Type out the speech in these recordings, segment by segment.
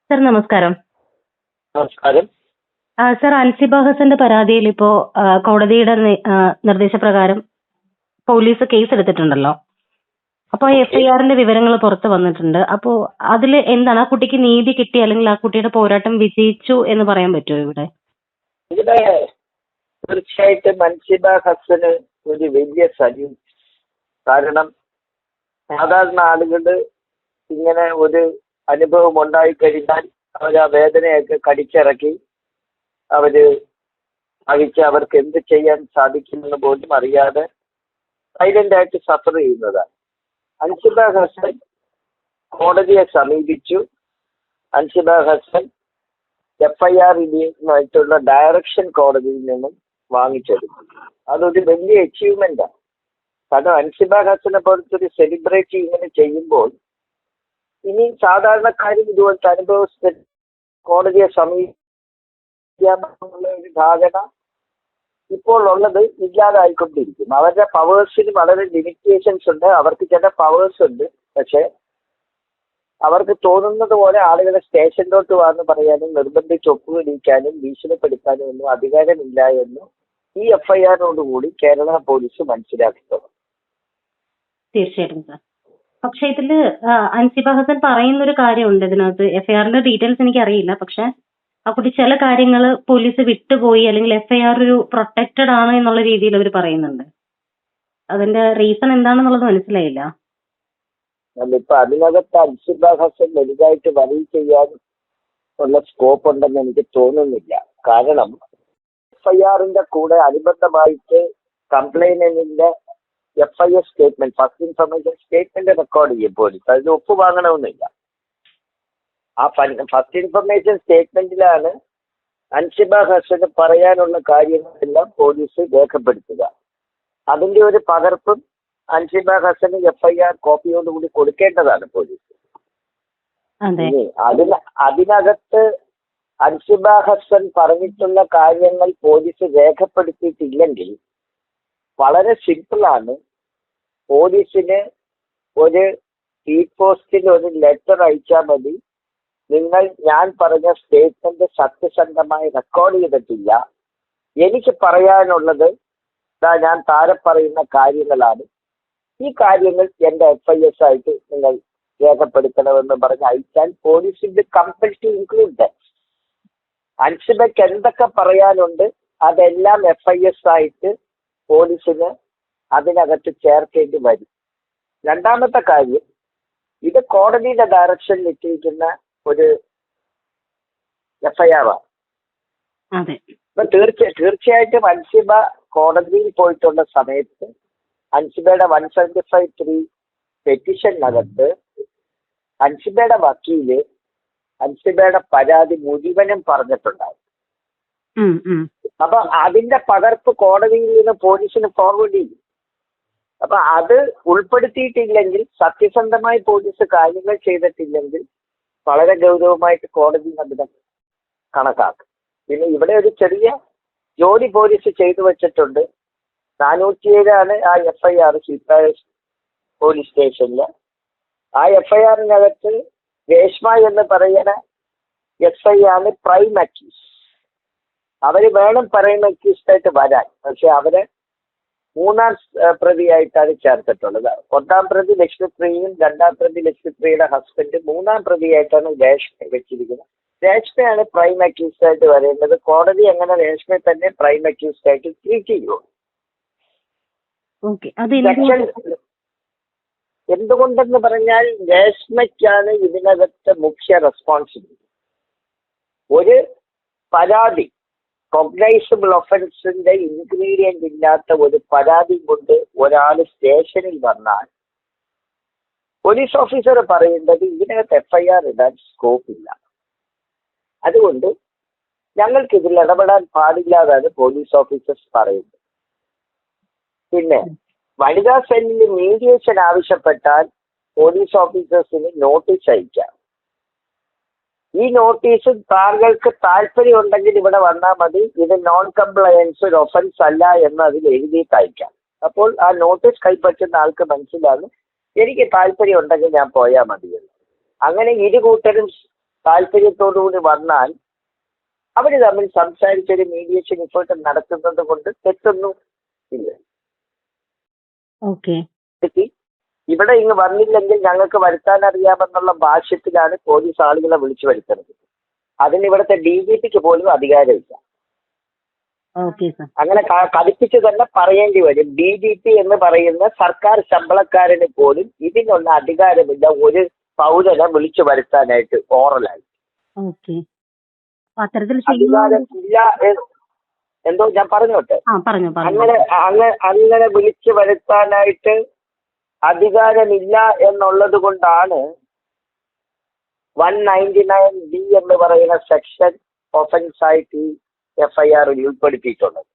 Sir നമസ്കാരം. നമസ്കാരം. Sir, Ansiba ഹസന്റെ പരാതിയിൽ ഇപ്പോ കോടതിയുടെ നിർദ്ദേശപ്രകാരം പോലീസ് കേസ് എടുത്തിട്ടുണ്ടല്ലോ. അപ്പോൾ എഫ്ഐആറിന്റെ വിവരങ്ങൾ പുറത്ത് വന്നിട്ടുണ്ട്. അപ്പോൾ അതിൽ എന്താണ്, ആ കുട്ടിക്ക് നീതി കിട്ടി അല്ലെങ്കിൽ ആ കുട്ടിയുടെ പോരാട്ടം വിജയിച്ചു എന്ന് പറയാൻ പറ്റുമോ ഇവിടെ? ഇവിടെ തീർച്ചയായിട്ടും അൻസിബ ഹസന് ഒരു വലിയ സല്യൂട്ട്. കാരണം സാധാരണ ആളുകൾ ഇങ്ങനെ ഒരു അനുഭവം ഉണ്ടായിക്കഴിഞ്ഞാൽ അവർ ആ വേദനയൊക്കെ കടിച്ചിറക്കി അവര് അഴിച്ച് അവർക്ക് എന്ത് ചെയ്യാൻ സാധിക്കുമെന്ന് പോലും അറിയാതെ സൈലന്റ് ആയിട്ട് സഫർ ചെയ്യുന്നതാണ്. അൻസിബ ഹസൻ കോടതിയെ സമീപിച്ചു. അൻസിബ ഹസൻ എഫ്ഐആറിനായിട്ടുള്ള ഡയറക്ഷൻ കോടതിയിൽ നിന്നും വാങ്ങിച്ചെടുത്തു. അതൊരു വലിയ അച്ചീവ്മെന്റാണ്. കാരണം അൻസിബ ഹസനെ പോലത്തെ ഒരു സെലിബ്രിറ്റി ഇങ്ങനെ ചെയ്യുമ്പോൾ ഇനി സാധാരണക്കാരും ഇതുപോലത്തെ അനുഭവസ്ഥ കോടതിയെ സമീപിക്കാമെന്നുള്ള ഒരു ധാരണ ഇപ്പോൾ ഉള്ളത് ഇല്ലാതായിക്കൊണ്ടിരിക്കും. അവരുടെ പവേഴ്സിന് വളരെ ലിമിറ്റേഷൻസ് ഉണ്ട്. അവർക്ക് ചില പവേഴ്സ് ഉണ്ട്. പക്ഷെ അവർക്ക് തോന്നുന്നത് പോലെ ആളുകളെ സ്റ്റേഷനിലോട്ട് വന്ന് പറയാനും നിർബന്ധിച്ച് ഒപ്പുപിടിക്കാനും ഭീഷണിപ്പെടുത്താനും ഒന്നും അധികാരമില്ല എന്ന് ഈ എഫ്ഐആറിനോടുകൂടി കേരള പോലീസ് മനസ്സിലാക്കിയിട്ടുള്ളത്. തീർച്ചയായിട്ടും സർ. പക്ഷെ ഇതില് അൻസിബ ഹസൻ പറയുന്ന ഒരു കാര്യമുണ്ട് ഇതിനകത്ത്. എഫ്ഐആറിന്റെ ഡീറ്റെയിൽസ് എനിക്ക് അറിയില്ല. പക്ഷെ ആ കുട്ടി ചില കാര്യങ്ങൾ പോലീസ് വിട്ടുപോയി അല്ലെങ്കിൽ എഫ്ഐആർ ഒരു പ്രൊട്ടക്റ്റഡ് ആണ് എന്നുള്ള രീതിയിൽ അവർ പറയുന്നുണ്ട്. അതിന്റെ റീസൺ എന്താണെന്നുള്ളത് മനസ്സിലായില്ല. ഇപ്പൊ അതിനകത്ത് അൻസിബ ഹസൻ വലുതായിട്ട് വരി ചെയ്യാൻ ഉള്ള സ്കോപ്പ് ഉണ്ടെന്ന് എനിക്ക് തോന്നുന്നില്ല. കാരണം എഫ്ഐആറിന്റെ കൂടെ അനുബന്ധമായിട്ട് കംപ്ലൈന്റിന്റെ FIR statement, first information statement record ചെയ്യും പോലീസ്. അതിന് ഒപ്പ് വാങ്ങണമെന്നില്ല. ആ ഫസ്റ്റ് ഇൻഫർമേഷൻ സ്റ്റേറ്റ്മെന്റിലാണ് അൻസിബ ഹസന് പറയാനുള്ള കാര്യങ്ങളെല്ലാം പോലീസ് രേഖപ്പെടുത്തുക. അതിന്റെ ഒരു പകർപ്പും അൻസിബ ഹസന് എഫ്ഐആർ കോപ്പിയോടുകൂടി കൊടുക്കേണ്ടതാണ് പോലീസ്. അതിനകത്ത് അൻസിബ ഹസൻ പറഞ്ഞിട്ടുള്ള കാര്യങ്ങൾ പോലീസ് രേഖപ്പെടുത്തിയിട്ടില്ലെങ്കിൽ വളരെ സിമ്പിളാണ്. പോലീസിന് ഒരു സ്പീഡ് പോസ്റ്റിൽ ഒരു ലെറ്റർ അയച്ചാൽ മതി. ഞാൻ പറഞ്ഞ സ്റ്റേറ്റ്മെന്റ് സത്യസന്ധമായി റെക്കോർഡ് ചെയ്തിട്ടില്ല, എനിക്ക് പറയാനുള്ളത് ഞാൻ താഴെ പറയുന്ന കാര്യങ്ങളാണ്, ഈ കാര്യങ്ങൾ എന്റെ എഫ്ഐഎസ് ആയിട്ട് നിങ്ങൾ രേഖപ്പെടുത്തണമെന്ന് പറഞ്ഞ് അയച്ചാൽ പോലീസിന്റെ കമ്പൽ ടു ഇൻക്ലൂഡ് ദാറ്റ്. അൻസിബയ്ക്ക് എന്തൊക്കെ പറയാനുണ്ട് അതെല്ലാം എഫ്ഐഎസ് ആയിട്ട് പോലീസിന് അതിനകത്ത് ചേർക്കേണ്ടി വരും. രണ്ടാമത്തെ കാര്യം, ഇത് കോടതിയുടെ ഡയറക്ഷനിൽ എത്തിയിരിക്കുന്ന ഒരു എഫ്ഐആർ ആണ്. ഇപ്പൊ തീർച്ചയായിട്ടും അൻസിബ കോടതിയിൽ പോയിട്ടുള്ള സമയത്ത് അൻസിബയുടെ 175(3) പെറ്റീഷനകത്ത് അൻസിബയുടെ വക്കീല് അൻസിബയുടെ പരാതി മുഴുവനും പറഞ്ഞിട്ടുണ്ടാവും. അപ്പൊ അതിന്റെ പകർപ്പ് കോടതിയിൽ നിന്ന് പോലീസിന് ഫോർവേഡ് ചെയ്യും. അപ്പൊ അത് ഉൾപ്പെടുത്തിയിട്ടില്ലെങ്കിൽ, സത്യസന്ധമായി പോലീസ് കാര്യങ്ങൾ ചെയ്തിട്ടില്ലെങ്കിൽ വളരെ ഗൗരവമായിട്ട് കോടതി അതിനെ കണക്കാക്കും. പിന്നെ ഇവിടെ ഒരു ചെറിയ ജോലി പോലീസ് ചെയ്തു വെച്ചിട്ടുണ്ട്. 407 ആ എഫ്ഐആർ ശില്പായ പോലീസ് സ്റ്റേഷനില്. ആ എഫ്ഐആറിനകത്ത് രേഷ്മ എന്ന് പറയുന്ന എസ്ഐ ആണ് പ്രൈം അക്യൂസ്. അവര് വേണം പ്രൈം അക്യൂസ്ഡായിട്ട് വരാൻ, പക്ഷെ അവരെ 3ാം പ്രതിയായിട്ടാണ് ചേർത്തിട്ടുള്ളത്. 1ാം പ്രതി ലക്ഷ്മിപ്രിയയും 2ാം പ്രതി ലക്ഷ്മിപ്രിയയുടെ ഹസ്ബൻഡ്, 3ാം പ്രതിയായിട്ടാണ് രേഷ്മയെ വെച്ചിരിക്കുന്നത്. രേഷ്മയാണ് പ്രൈം അക്യൂസ്ഡായിട്ട് വരേണ്ടത്. കോടതി അങ്ങനെ രേഷ്മയെ തന്നെ പ്രൈം അക്യൂസ്ഡായിട്ട് ട്രീറ്റ് ചെയ്യുമോ? എന്തുകൊണ്ടെന്ന് പറഞ്ഞാൽ രേഷ്മയ്ക്കാണ് ഇതിനകത്ത് മുഖ്യ റെസ്പോൺസിബിലിറ്റി. ഒരു പരാതി, കോഗ്നൈസബിൾ ഒഫൻസിന്റെ ഇൻഗ്രീഡിയന്റ് ഇല്ലാത്ത ഒരു പരാതി കൊണ്ട് ഒരാൾ സ്റ്റേഷനിൽ വന്നാൽ പോലീസ് ഓഫീസർ പറയേണ്ടത് ഇതിനകത്ത് എഫ്ഐആർ ഇടാൻ സ്കോപ്പില്ല, അതുകൊണ്ട് ഞങ്ങൾക്ക് ഇതിൽ ഇടപെടാൻ പാടില്ലാതാണ് പോലീസ് ഓഫീസേഴ്സ് പറയുന്നത്. പിന്നെ വനിതാ സെല്ലിൽ മീഡിയേഷൻ ആവശ്യപ്പെട്ടാൽ പോലീസ് ഓഫീസേഴ്സിന് നോട്ടീസ് അയക്കാം. ഈ നോട്ടീസ് താങ്കൾക്ക് താല്പര്യം ഉണ്ടെങ്കിൽ ഇവിടെ വന്നാൽ മതി, ഇത് നോൺ കംപ്ലയൻസ് ഒരു ഒഫൻസ് അല്ല എന്ന് അതിൽ എഴുതിയിട്ട് അയക്കാം. അപ്പോൾ ആ നോട്ടീസ് കൈപ്പറ്റുന്ന ആൾക്ക് മനസ്സിലാകും എനിക്ക് താല്പര്യം ഉണ്ടെങ്കിൽ ഞാൻ പോയാൽ മതിയെന്ന്. അങ്ങനെ ഇരു കൂട്ടരും താല്പര്യത്തോടുകൂടി വന്നാൽ അവർ തമ്മിൽ സംസാരിച്ചൊരു മീഡിയേഷൻ ഇപ്പോഴത്തെ നടത്തുന്നത് കൊണ്ട് തെറ്റൊന്നും ഇല്ല. ഓക്കെ. ഇവിടെ ഇങ്ങ് വന്നില്ലെങ്കിൽ ഞങ്ങൾക്ക് വരുത്താൻ അറിയാമെന്നുള്ള ഭാഷ്യത്തിലാണ് പോലീസ് ആളുകളെ വിളിച്ചു വരുത്തുന്നത്. അതിന് ഇവിടുത്തെ DGPക്ക് പോലും അധികാരമില്ല. അങ്ങനെ കടുപ്പിച്ച് തന്നെ പറയേണ്ടി വരും. DGP എന്ന് പറയുന്ന സർക്കാർ ശമ്പളക്കാരന് പോലും ഇതിനുള്ള അധികാരമില്ല ഒരു പൗരനെ വിളിച്ചു വരുത്താനായിട്ട് ഓറലായി. അധികാരമില്ല. എന്തോ ഞാൻ പറഞ്ഞോട്ടെ. അങ്ങനെ വിളിച്ചു വരുത്താനായിട്ട് അധികാരമില്ല എന്നുള്ളത് കൊണ്ടാണ് 199B എന്ന് പറയുന്ന സെക്ഷൻ ഒഫൻസ് ആയിട്ട് FIR ഉൾപ്പെടുത്തിയിട്ടുള്ളത്.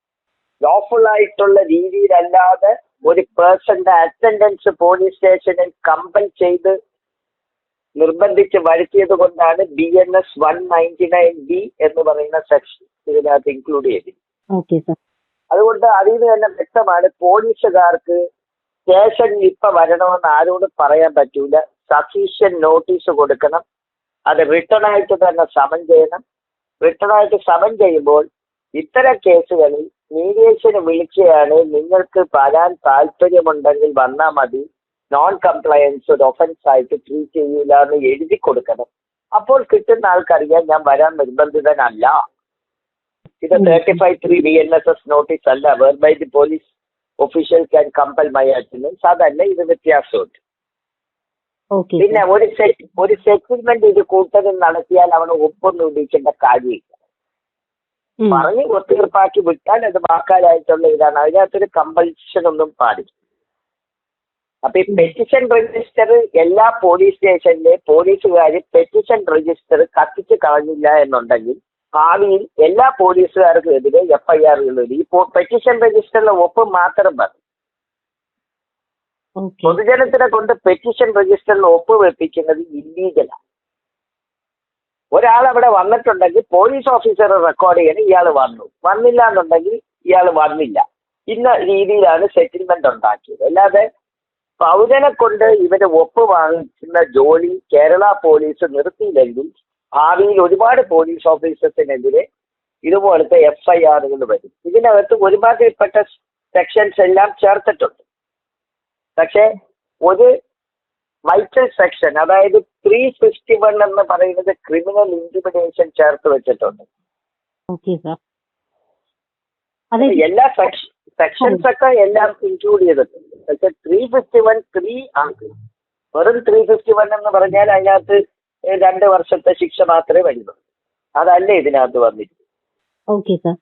ലോഫുൾ ആയിട്ടുള്ള രീതിയിലല്ലാതെ ഒരു പേഴ്സന്റെ അറ്റൻഡൻസ് പോലീസ് സ്റ്റേഷനിൽ കമ്പൽ ചെയ്ത് നിർബന്ധിച്ച് വരുത്തിയത് കൊണ്ടാണ് BNS 199B എന്ന് പറയുന്ന സെക്ഷൻ ഇതിനകത്ത് ഇൻക്ലൂഡ് ചെയ്തിരിക്കുന്നത്. അതുകൊണ്ട് അതിൽ നിന്ന് തന്നെ വ്യക്തമാണ് പോലീസുകാർക്ക് സ്റ്റേഷനിൽ ഇപ്പൊ വരണമെന്ന് ആരോടും പറയാൻ പറ്റൂല. സഫീഷ്യന്റ് നോട്ടീസ് കൊടുക്കണം. അത് റിട്ടേൺ ആയിട്ട് തന്നെ സമൻ ചെയ്യണം. റിട്ടേൺ ആയിട്ട് സമൻ ചെയ്യുമ്പോൾ ഇത്തരം കേസുകളിൽ മീഡിയേഷന് വിളിക്കുകയാണ്, നിങ്ങൾക്ക് വരാൻ താല്പര്യമുണ്ടെങ്കിൽ വന്നാൽ മതി, നോൺ കംപ്ലയൻസ് ഒരു ഒഫൻസ് ആയിട്ട് ട്രീറ്റ് ചെയ്യൂല എന്ന് എഴുതി കൊടുക്കണം. അപ്പോൾ കിട്ടുന്ന ആൾക്കറിയാം ഞാൻ വരാൻ നിർബന്ധിതനല്ല. ഇത് 35(3) BNSS നോട്ടീസ് അല്ല. Whereby the police official can compel my attendance. അതല്ല, ഇത് വ്യത്യാസമുണ്ട്. പിന്നെ ഒരു സെറ്റിൽമെന്റ് ഇത് കൂട്ടത്തിൽ നടത്തിയാൽ അവന് ഒപ്പൊന്നും ഇടിക്കേണ്ട കാര്യമില്ല. പറഞ്ഞ് ഒത്തീർപ്പാക്കി വിട്ടാൽ അത് വാക്കാലായിട്ടുള്ള ഇതാണ്. അതിനകത്തൊരു കമ്പൽഷൻ ഒന്നും പാടില്ല. അപ്പൊ ഈ പെറ്റിഷൻ രജിസ്റ്റർ എല്ലാ പോലീസ് സ്റ്റേഷനിലെ പോലീസുകാർ പെറ്റിഷൻ രജിസ്റ്റർ കത്തിച്ച് കളഞ്ഞില്ല എന്നുണ്ടെങ്കിൽ ഭാവിയിൽ എല്ലാ പോലീസുകാർക്കും എതിരെ FIR ഈ പെറ്റിഷൻ രജിസ്റ്ററിലെ ഒപ്പ് മാത്രം മതി. പൊതുജനത്തിനെ കൊണ്ട് പെറ്റിഷൻ രജിസ്റ്ററിൽ ഒപ്പ് വെപ്പിക്കുന്നത് ഇല്ലീഗലാണ്. ഒരാൾ അവിടെ വന്നിട്ടുണ്ടെങ്കിൽ പോലീസ് ഓഫീസർ റെക്കോർഡ് ചെയ്യണം ഇയാൾ വന്നില്ല എന്നുണ്ടെങ്കിൽ ഇയാൾ വന്നില്ല. ഇന്ന രീതിയിലാണ് സെറ്റിൽമെന്റ് ഉണ്ടാക്കിയത്. അല്ലാതെ പൗരനെ കൊണ്ട് ഇവരെ ഒപ്പ് വാങ്ങിക്കുന്ന ജോലി കേരള പോലീസ് നിർത്തിയില്ലെങ്കിൽ ഭാവിയിൽ ഒരുപാട് പോലീസ് ഓഫീസേഴ്സിനെതിരെ ഇതുപോലത്തെ FIRകൾ വരും. ഇതിനകത്ത് ഒരുമാതിരിപ്പെട്ട സെക്ഷൻസ് എല്ലാം ചേർത്തിട്ടുണ്ട്. പക്ഷേ ഒരു വൈറ്റൽ സെക്ഷൻ, അതായത് 351 എന്ന് പറയുന്നത് ക്രിമിനൽ ഇന്റിമിഡേഷൻ ചേർത്ത് വെച്ചിട്ടുണ്ട്. എല്ലാ സെക്ഷൻസ് ഒക്കെ എല്ലാം ഇൻക്ലൂഡ് ചെയ്തിട്ടുണ്ട്. പക്ഷെ 351(3) ആണ്. വെറും 351 എന്ന് പറഞ്ഞാൽ അതിനകത്ത് 2 വർഷത്തെ ശിക്ഷ മാത്രമേ വരുന്നുള്ളൂ. അതല്ല ഇതിനകത്ത് വന്നിരിക്കുന്നത്. Okay sir.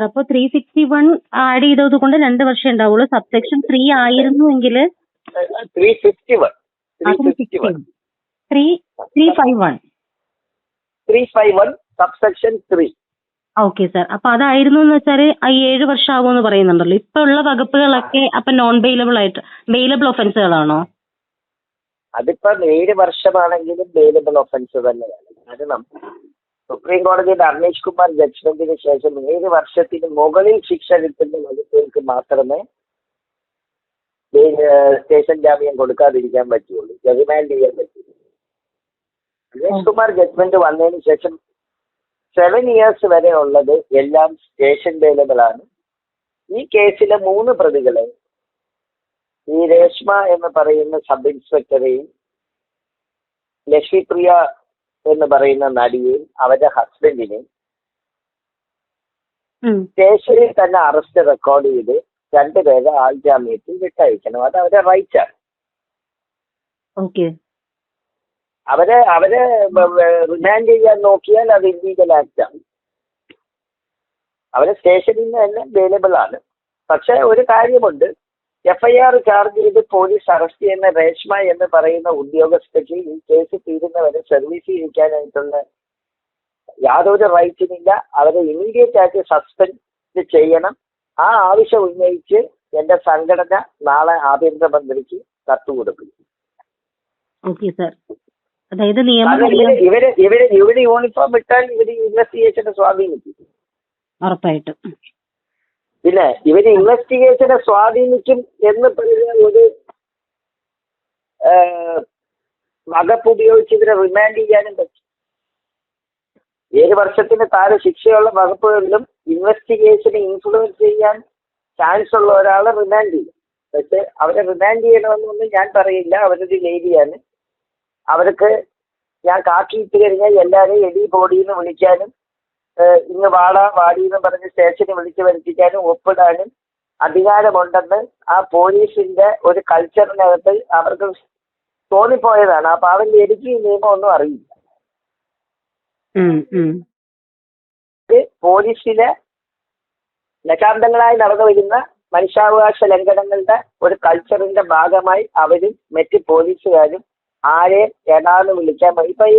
അപ്പോൾ 361 ആഡ് ചെയ്തത് കൊണ്ട് 2 വർഷം ഉണ്ടാവുള്ളൂ. Subsection 3 ആയിരുന്നുവെങ്കിൽ 351 subsection 3. Okay sir. അപ്പൊ അതായിരുന്നു എന്ന് വെച്ചാൽ 7 വർഷം ആകുമെന്ന് പറയുന്നുണ്ടല്ലോ. ഇപ്പൊ ഉള്ള വകുപ്പുകളൊക്കെ അപ്പൊ നോൺ ബെയിലബിൾ ഒഫൻസുകളാണോ? അതിപ്പോ 7 വർഷമാണെങ്കിലും ബെയിലബിൾ ഒഫൻസ് തന്നെയാണ്. കാരണം സുപ്രീം കോടതിയുടെ അർണേഷ് കുമാർ ജഡ്ജ്മെന്റിന് ശേഷം 7 വർഷത്തിന് മുകളിൽ ശിക്ഷ കിട്ടുന്ന വകുപ്പുകൾക്ക് മാത്രമേ സ്റ്റേഷൻ ജാമ്യം കൊടുക്കാതിരിക്കാൻ പറ്റുള്ളൂ, റിമാൻഡ് ചെയ്യാൻ പറ്റുള്ളൂ. അർണേഷ് കുമാർ ജഡ്ജ്മെന്റ് വന്നതിന് ശേഷം 7 years വരെ ഉള്ളത് എല്ലാം സ്റ്റേഷൻ ബെയിലബിൾ ആണ്. ഈ കേസിലെ 3 പ്രതികളെ, ഈ രേഷ്മ എന്ന് പറയുന്ന സബ് ഇൻസ്പെക്ടറെയും ലക്ഷ്മിപ്രിയ എന്ന് പറയുന്ന നടിയെയും അവരുടെ ഹസ്ബൻഡിനെയും സ്റ്റേഷനിൽ തന്നെ അറസ്റ്റ് റെക്കോർഡ് ചെയ്ത് 2 പേരെ ആൾ ജാമ്യത്തിൽ വിട്ടയക്കണം. അത് അവരുടെ റൈറ്റ് ആണ്. അവരെ റിമാൻഡ് ചെയ്യാൻ നോക്കിയാൽ അത് ഇല്ലീഗൽ ആക്ട് ആണ്. അവരെ സ്റ്റേഷനിൽ നിന്ന് തന്നെ അവൈലബിൾ ആണ്. പക്ഷെ ഒരു കാര്യമുണ്ട്, FIR ചാർജ് ചെയ്ത് പോലീസ് അറസ്റ്റ് ചെയ്യുന്ന രേഷ്മ എന്ന് പറയുന്ന ഉദ്യോഗസ്ഥയ്ക്ക് ഈ കേസ് തീരുന്നവരെ സർവീസ് ചെയ്യിക്കാനായിട്ടുള്ള യാതൊരു റൈറ്റിനില്ല. അവരെ ഇമീഡിയറ്റ് ആയിട്ട് സസ്പെൻഡ് ചെയ്യണം. ആ ആവശ്യം ഉന്നയിച്ച് എന്റെ സംഘടന നാളെ ആഭ്യന്തരമന്ത്രിക്ക് കത്ത് കൊടുക്കും. അതായത് ഇവര് യൂണിഫോം ഇട്ടാൽ ഇവര് ഇൻവെസ്റ്റിഗേഷനെ സ്വാധീനിക്കും. ഉറപ്പായിട്ടും. പിന്നെ ഇവര് ഇൻവെസ്റ്റിഗേഷനെ സ്വാധീനിക്കും എന്ന് പറയുന്ന ഒരു വകുപ്പ് ഉപയോഗിച്ച് ഇവരെ റിമാൻഡ് ചെയ്യാനും പറ്റും. 7 വർഷത്തിന് താഴെ ശിക്ഷയുള്ള വകുപ്പുകളിലും ഇൻവെസ്റ്റിഗേഷനെ ഇൻഫ്ലുവൻസ് ചെയ്യാൻ ചാൻസ് ഉള്ള ഒരാളെ റിമാൻഡ് ചെയ്യും. പക്ഷെ അവരെ റിമാൻഡ് ചെയ്യണമെന്നൊന്നും ഞാൻ പറയില്ല. അവരൊരു ലേഡിയാണ്. അവർക്ക് ഞാൻ കാക്കിയിട്ട് കഴിഞ്ഞാൽ എല്ലാവരെയും എടി ബോഡിന്ന് വിളിക്കാനും ഇന്ന് വാടി എന്ന് പറഞ്ഞ് സ്റ്റേഷനിൽ വിളിച്ച് വരുത്തിക്കാനും ഒപ്പിടാനും അധികാരമുണ്ടെന്ന് ആ പോലീസിന്റെ ഒരു കൾച്ചറിനകത്ത് അവർക്ക് തോന്നിപ്പോയതാണ്. അപ്പൊ അവന്റെ എനിക്ക് ഈ നിയമമൊന്നും അറിയില്ല. പോലീസിലെ ദശാബ്ദങ്ങളായി നടന്നു വരുന്ന മനുഷ്യാവകാശ ലംഘനങ്ങളുടെ ഒരു കൾച്ചറിന്റെ ഭാഗമായി അവരും മറ്റ് പോലീസുകാരും ആരെയും ഏതാന്ന് വിളിക്കാൻ പോയി. ഇപ്പൊ ഈ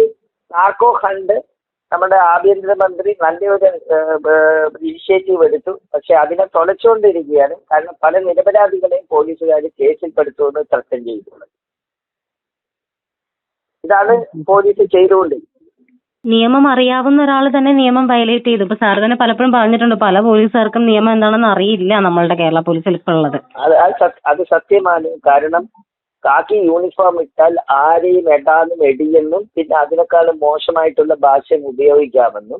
നാർക്കോ ഹണ്ട് നമ്മുടെ ആഭ്യന്തരമന്ത്രി നല്ലൊരു ഇനിഷ്യേറ്റീവ് എടുത്തു. പക്ഷെ അതിനെ തുളച്ചുകൊണ്ടിരിക്കുകയാണ്. കാരണം പല നിരപരാധികളെയും പോലീസുകാർ കേസിൽപ്പെടുത്തുമെന്ന് ത്രട്ടൻ ചെയ്തിട്ടുള്ളത്. ഇതാണ് പോലീസ് ചെയ്തുകൊണ്ടിരിക്കുന്നത്. നിയമം അറിയാവുന്ന ഒരാൾ തന്നെ നിയമം വയലേറ്റ് ചെയ്തു. ഇപ്പൊ സാർ തന്നെ പലപ്പോഴും പറഞ്ഞിട്ടുണ്ട്, പല പോലീസുകാർക്കും നിയമം എന്താണെന്ന് അറിയില്ല നമ്മളുടെ കേരള പോലീസിൽ ഇപ്പോൾ ഉള്ളത്. അത് സത്യമാണ്. കാരണം കാക്കി യൂണിഫോം ഇട്ടാൽ ആരെയും എടാന്നും എടിയെന്നും പിന്നെ അതിനേക്കാളും മോശമായിട്ടുള്ള ഭാഷയും ഉപയോഗിക്കാമെന്നും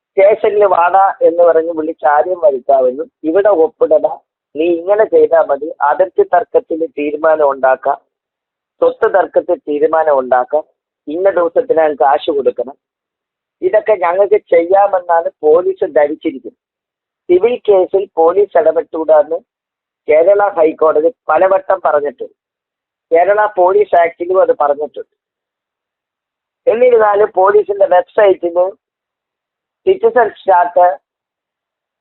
സ്റ്റേഷനിൽ വാടാ എന്ന് പറഞ്ഞ് വിളിച്ച് ആരെയും വരുത്താമെന്നും ഇവിടെ ഒപ്പിടട നീ ഇങ്ങനെ ചെയ്താൽ മതി, അതിർത്തി തർക്കത്തിൽ തീരുമാനം ഉണ്ടാക്കാം, സ്വത്ത് തർക്കത്തിൽ തീരുമാനം ഉണ്ടാക്കാം, ഇന്ന ദിവസത്തിനകം കാശ് കൊടുക്കണം, ഇതൊക്കെ ഞങ്ങൾക്ക് ചെയ്യാമെന്നാണ് പോലീസ് ധരിച്ചിരിക്കുന്നത്. സിവിൽ കേസിൽ പോലീസ് ഇടപെട്ടുകൂടാന്ന് കേരള ഹൈക്കോടതി പലവട്ടം പറഞ്ഞിട്ടുണ്ട്. കേരള പോലീസ് ആക്ടിലും അത് പറഞ്ഞിട്ടുണ്ട്. എന്നിരുന്നാലും പോലീസിന്റെ വെബ്സൈറ്റിൽ സിറ്റിസൺ സ്റ്റാർട്ട്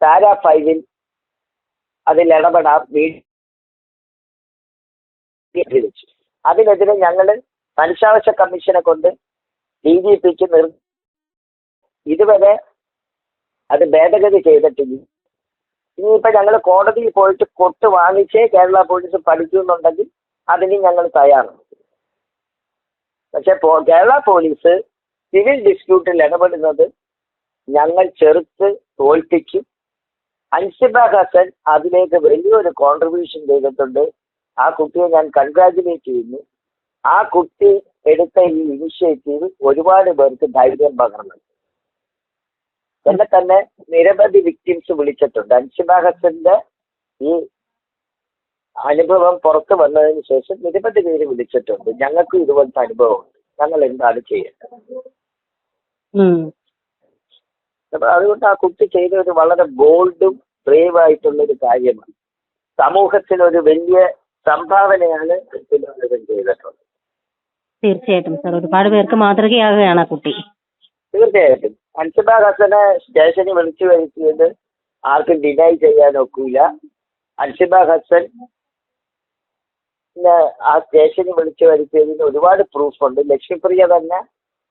പാരാ 5 അതിൽ ഇടപെടാം വിളിച്ചു. അതിനെതിരെ ഞങ്ങൾ മനുഷ്യാവകാശ കമ്മീഷനെ കൊണ്ട് DGPക്ക് ഇതുവരെ അത് ഭേദഗതി ചെയ്തിട്ടില്ല. ഇനിയിപ്പോൾ ഞങ്ങൾ കോടതിയിൽ പോയിട്ട് കൊട്ട് വാങ്ങിച്ചേ കേരള പോലീസ് പഠിക്കുന്നുണ്ടെങ്കിൽ അതിന് ഞങ്ങൾ തയ്യാറാണ്. പക്ഷെ കേരള പോലീസ് സിവിൽ ഡിസ്പ്യൂട്ടിൽ ഇടപെടുന്നത് ഞങ്ങൾ ചെറുത്ത് തോൽപ്പിക്കും. അൻസിബ ഹസൻ അതിലേക്ക് വലിയൊരു കോൺട്രിബ്യൂഷൻ ചെയ്തിട്ടുണ്ട്. ആ കുട്ടിയെ ഞാൻ കൺഗ്രാജുലേറ്റ് ചെയ്യുന്നു. ആ കുട്ടി എടുത്ത ഈ ഇനിഷ്യേറ്റീവ് ഒരുപാട് പേർക്ക് ധൈര്യം പകർന്നു. എന്നെ തന്നെ നിരവധി വിക്ടിംസ് വിളിച്ചിട്ടുണ്ട്. അൻസിബ ഹസന്റെ ഈ അനുഭവം പുറത്തു വന്നതിന് ശേഷം നിരവധി പേര് വിളിച്ചിട്ടുണ്ട്. ഞങ്ങൾക്കും ഇതുപോലത്തെ അനുഭവമുണ്ട്, ഞങ്ങൾ എന്താണ് ചെയ്യേണ്ടത്. അതുകൊണ്ട് ആ കുട്ടി ചെയ്ത ഒരു വളരെ ബോൾഡും ബ്രേവ് ആയിട്ടുള്ള ഒരു കാര്യമാണ്. സമൂഹത്തിനൊരു വലിയ സംഭാവനയാണ് ചെയ്തിട്ടുള്ളത്. തീർച്ചയായിട്ടും സാർ, ഒരുപാട് പേർക്ക് മാതൃകയാകുകയാണ് ആ കുട്ടി. തീർച്ചയായിട്ടും അൻസിബ ഹസനെ സ്റ്റേഷനിൽ വിളിച്ചു വരുത്തിയത് ആർക്കും ഡിനൈ ചെയ്യാൻ ഒക്കില്ല. അൻസിബ ഹസൻ ആ സ്റ്റേഷനിൽ വിളിച്ചു വരുത്തിയതിന് ഒരുപാട് പ്രൂഫുണ്ട്. ലക്ഷ്മിപ്രിയ തന്നെ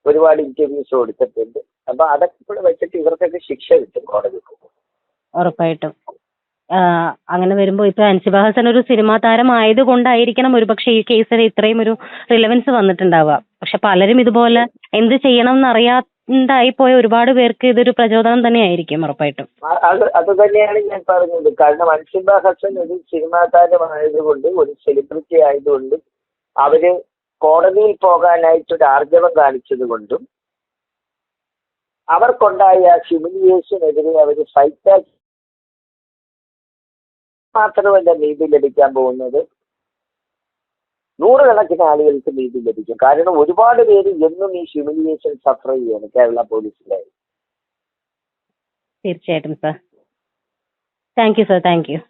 ഒരുപാട് ഇന്റർവ്യൂസ് കൊടുത്തിട്ടുണ്ട്. അപ്പൊ അതൊക്കെ കൂടെ വെച്ചിട്ട് ഇവർക്കൊക്കെ ശിക്ഷ കിട്ടും കോടതി. ഉറപ്പായിട്ടും അങ്ങനെ വരുമ്പോൾ ഇപ്പൊ അൻസിബ ഹസൻ ഒരു സിനിമാ താരം ആയതുകൊണ്ടായിരിക്കണം ഒരുപക്ഷെ ഈ കേസിന് ഇത്രയും ഒരു റിലവൻസ് വന്നിട്ടുണ്ടാവുക. പക്ഷെ പലരും ഇതുപോലെ എന്ത് ചെയ്യണം എന്നറിയാണ്ടായി പോയ ഒരുപാട് പേർക്ക് ഇതൊരു പ്രചോദനം തന്നെയായിരിക്കും ഉറപ്പായിട്ടും. അത് തന്നെയാണ് ഞാൻ പറഞ്ഞത്. കാരണം അൻസിബ ഹസൻ ഒരു സിനിമാ താരമായതുകൊണ്ട്, ഒരു സെലിബ്രിറ്റി ആയതുകൊണ്ട് അവര് കോടതിയിൽ പോകാനായിട്ടൊരു ആർജവം കാണിച്ചത് കൊണ്ടും അവർക്കുണ്ടായ ഹ്യൂമിലിയേഷനെതിരെ അവർ ഫൈറ്റ് മാത്രമല്ല നീതി ലഭിക്കാൻ പോകുന്നത്, നൂറുകണക്കിന് ആളുകൾക്ക് നീതി ലഭിക്കും. കാരണം ഒരുപാട് പേര് എന്നും ഈ ഹ്യൂമിലിയേഷൻ സഫർ ചെയ്യാണ് കേരള പോലീസിലായി. തീർച്ചയായിട്ടും sir. Thank you sir. Thank you.